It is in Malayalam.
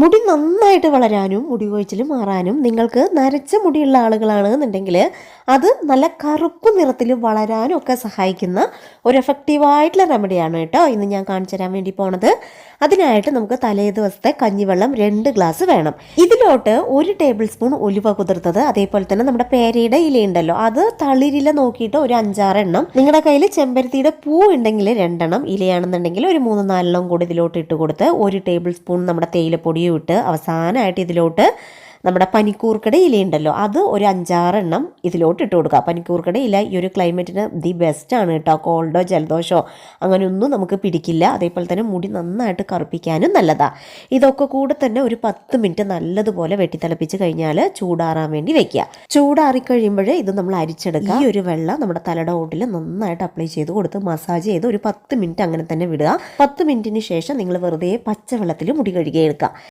മുടി നന്നായിട്ട് വളരാനും മുടി കൊഴിച്ചിൽ മാറാനും നിങ്ങൾക്ക് നരച്ച മുടിയുള്ള ആളുകളാണെന്നുണ്ടെങ്കിൽ അത് നല്ല കറുപ്പ് നിറത്തിൽ വളരാനും ഒക്കെ സഹായിക്കുന്ന ഒരു എഫക്റ്റീവായിട്ടുള്ള റെമഡിയാണ് കേട്ടോ ഇന്ന് ഞാൻ കാണിച്ചു തരാൻ വേണ്ടി പോണത്. അതിനായിട്ട് നമുക്ക് തലേ ദിവസത്തെ കഞ്ഞിവെള്ളം 2 ഗ്ലാസ് വേണം. ഇതിലോട്ട് 1 ടേബിൾ സ്പൂൺ ഉലുവ കുതിർത്തത്, അതേപോലെ തന്നെ നമ്മുടെ പേരയുടെ ഇലയുണ്ടല്ലോ അത് തളിരില നോക്കിയിട്ട് ഒരു 5-6 എണ്ണം, നിങ്ങളുടെ കയ്യിൽ ചെമ്പരത്തിയുടെ പൂ ഉണ്ടെങ്കിൽ 2 എണ്ണം, ഇലയാണെന്നുണ്ടെങ്കിൽ ഒരു 3-4 എണ്ണം കൂടി ഇതിലോട്ട് ഇട്ട് കൊടുത്ത് 1 ടേബിൾ സ്പൂൺ നമ്മുടെ തേയിലപ്പൊടി ഇട്ട് അവസാനമായിട്ട് ഇതിലോട്ട് നമ്മുടെ പനിക്കൂർക്കട ഇലയുണ്ടല്ലോ അത് ഒരു 5-6 എണ്ണം ഇതിലോട്ട് ഇട്ട് കൊടുക്കുക. പനിക്കൂർക്കട ഇല ഈ ഒരു ക്ലൈമറ്റിന് ദി ബെസ്റ്റ് ആണ് കേട്ടോ. കോൾഡോ ജലദോഷമോ അങ്ങനെയൊന്നും നമുക്ക് പിടിക്കില്ല. അതേപോലെ തന്നെ മുടി നന്നായിട്ട് കറുപ്പിക്കാനും നല്ലതാണ്. ഇതൊക്കെ കൂടെ തന്നെ ഒരു 10 മിനിറ്റ് നല്ലതുപോലെ വെട്ടിത്തിളപ്പിച്ച് കഴിഞ്ഞാൽ ചൂടാറാൻ വേണ്ടി വെക്കുക. ചൂടാറിക്കഴിയുമ്പോൾ ഇത് നമ്മൾ അരിച്ചെടുക്കുക. ഈ ഒരു വെള്ളം നമ്മുടെ തലയുടെ ഓട്ടിൽ നന്നായിട്ട് അപ്ലൈ ചെയ്ത് കൊടുത്ത് മസാജ് ചെയ്ത് ഒരു 10 മിനിറ്റ് അങ്ങനെ തന്നെ വിടുക. 10 മിനിറ്റിന് ശേഷം നിങ്ങൾ വെറുതെ പച്ചവെള്ളത്തിൽ മുടി കഴുകി എടുക്കുക.